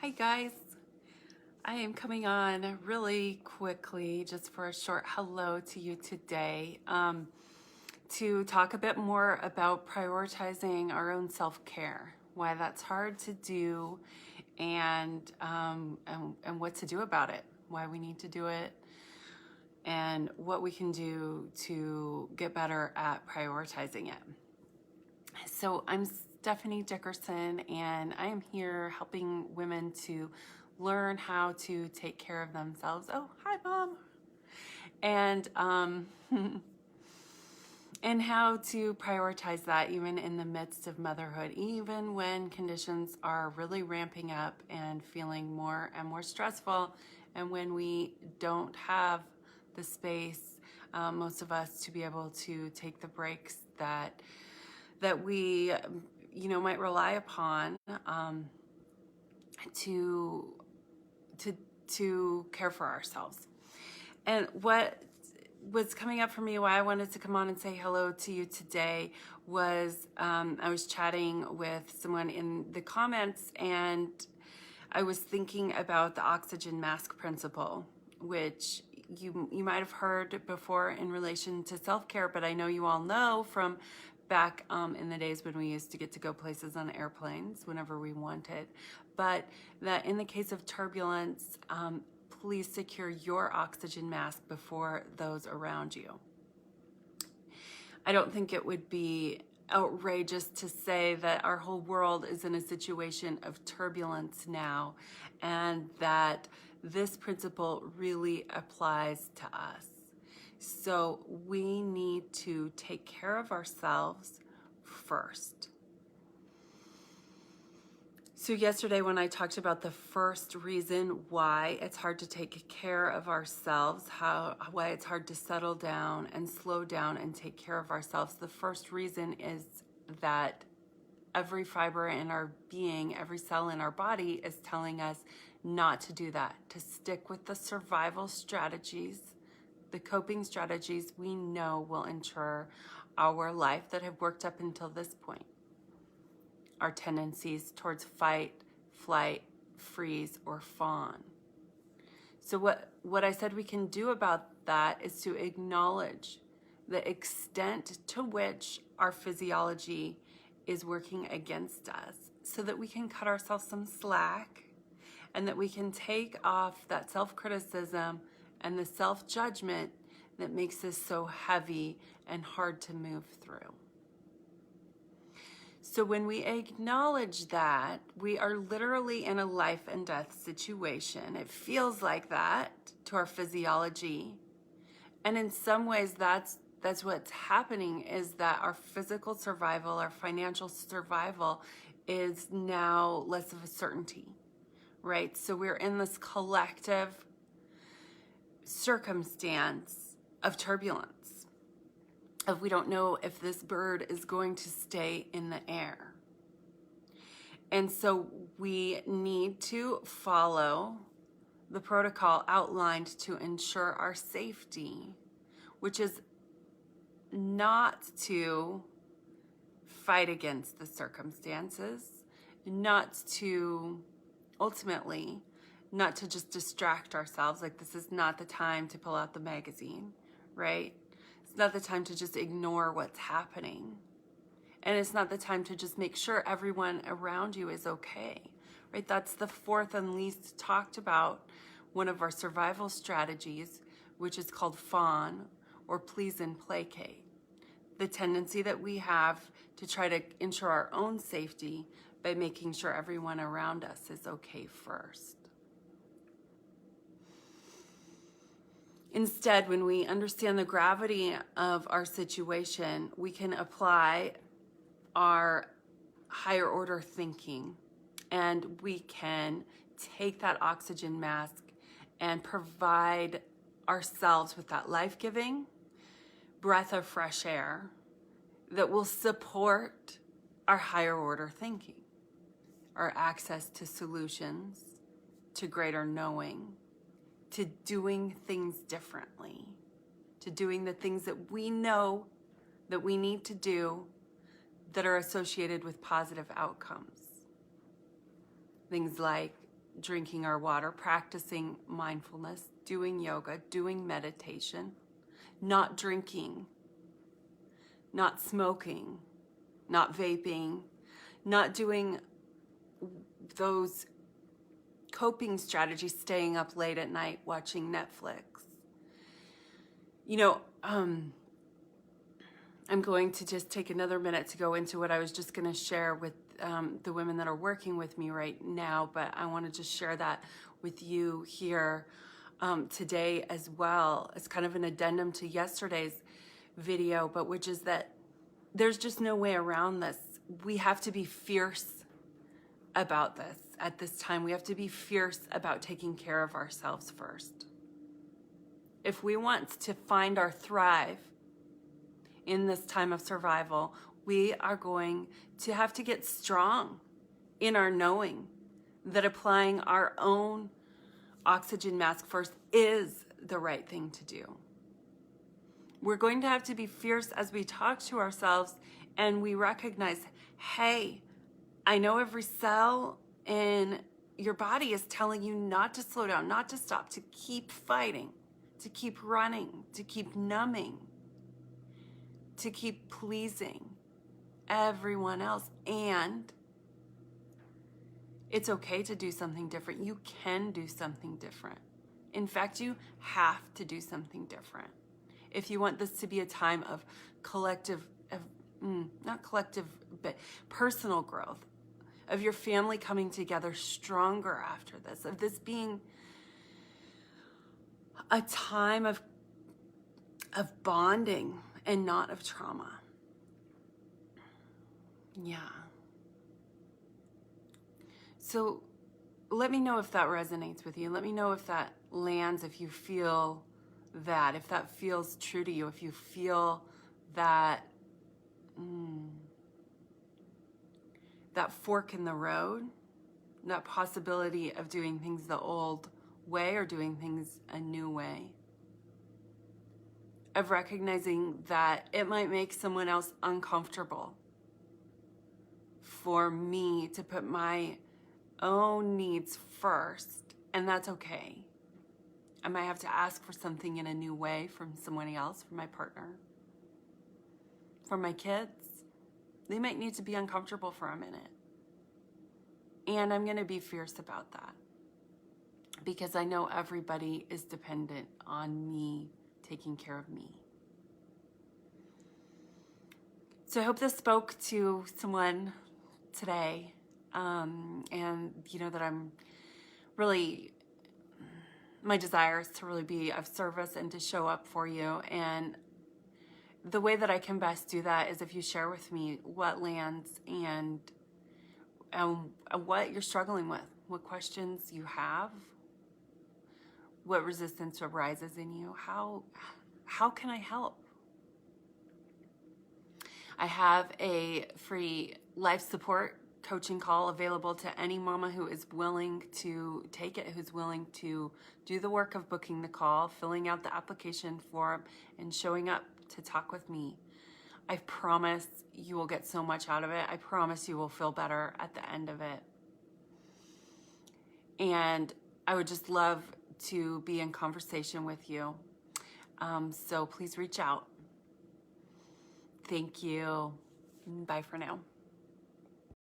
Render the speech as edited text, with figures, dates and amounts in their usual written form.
Hi guys, I am coming on really quickly just for a short hello to you today to talk a bit more about prioritizing our own self-care, why that's hard to do, and what to do about it, why we need to do it, and what we can do to get better at prioritizing it. So I'm Stephanie Dickerson, and I am here helping women to learn how to take care of themselves. Oh, hi, Mom. And and how to prioritize that even in the midst of motherhood, even when conditions are really ramping up and feeling more and more stressful, and when we don't have the space, most of us, to be able to take the breaks that we might rely upon to care for ourselves. And what was coming up for me, why I wanted to come on and say hello to you today, was I was chatting with someone in the comments, and I was thinking about the oxygen mask principle, which you might have heard before in relation to self-care, but I know you all know from back in the days when we used to get to go places on airplanes whenever we wanted, but that in the case of turbulence, please secure your oxygen mask before those around you. I don't think it would be outrageous to say that our whole world is in a situation of turbulence now, and that this principle really applies to us. So we need to take care of ourselves first. So yesterday when I talked about the first reason why it's hard to take care of ourselves, why it's hard to settle down and slow down and take care of ourselves, the first reason is that every fiber in our being, every cell in our body is telling us not to do that, to stick with the survival strategies, the coping strategies we know will ensure our life that have worked up until this point. Our tendencies towards fight, flight, freeze, or fawn. So what I said we can do about that is to acknowledge the extent to which our physiology is working against us, so that we can cut ourselves some slack, and that we can take off that self-criticism and the self-judgment that makes this so heavy and hard to move through. So when we acknowledge that we are literally in a life and death situation, it feels like that to our physiology. And in some ways that's what's happening, is that our physical survival, our financial survival is now less of a certainty, right? So we're in this collective circumstance of turbulence, of we don't know if this bird is going to stay in the air. And so we need to follow the protocol outlined to ensure our safety, which is not to fight against the circumstances, not to ultimately, not to just distract ourselves, like this is not the time to pull out the magazine, right? It's not the time to just ignore what's happening. And it's not the time to just make sure everyone around you is okay, right? That's the fourth and least talked about one of our survival strategies, which is called fawn, or please and placate. The tendency that we have to try to ensure our own safety by making sure everyone around us is okay first. Instead, when we understand the gravity of our situation, we can apply our higher order thinking, and we can take that oxygen mask and provide ourselves with that life-giving breath of fresh air that will support our higher order thinking, our access to solutions, to greater knowing, to doing things differently, to doing the things that we know that we need to do that are associated with positive outcomes. Things like drinking our water, practicing mindfulness, doing yoga, doing meditation, not drinking, not smoking, not vaping, not doing those coping strategies, staying up late at night watching Netflix. I'm going to just take another minute to go into what I was just going to share with the women that are working with me right now, but I want to just share that with you here today as well. It's kind of an addendum to yesterday's video, but which is that there's just no way around this. We have to be fierce about this at this time. We have to be fierce about taking care of ourselves first. If we want to find our thrive in this time of survival, we are going to have to get strong in our knowing that applying our own oxygen mask first is the right thing to do. We're going to have to be fierce as we talk to ourselves and we recognize, hey, I know every cell in your body is telling you not to slow down, not to stop, to keep fighting, to keep running, to keep numbing, to keep pleasing everyone else. And it's okay to do something different. You can do something different. In fact, you have to do something different. If you want this to be a time of not collective, but personal growth, of your family coming together stronger after this, of this being a time of bonding and not of trauma. Yeah. So let me know if that resonates with you. Let me know if that lands, if you feel that, if that feels true to you, if you feel that that fork in the road, that possibility of doing things the old way or doing things a new way, of recognizing that it might make someone else uncomfortable for me to put my own needs first, and that's okay. I might have to ask for something in a new way from someone else, from my partner, from my kids. They might need to be uncomfortable for a minute. And I'm going to be fierce about that because I know everybody is dependent on me taking care of me. So I hope this spoke to someone today, and that I'm really, my desire is to really be of service and to show up for you. And the way that I can best do that is if you share with me what lands and what you're struggling with, what questions you have, what resistance arises in you. How can I help? I have a free life support coaching call available to any mama who is willing to take it, who's willing to do the work of booking the call, filling out the application form, and showing up to talk with me. I promise you will get so much out of it. I promise you will feel better at the end of it. And I would just love to be in conversation with you. So please reach out. Thank you. Bye for now.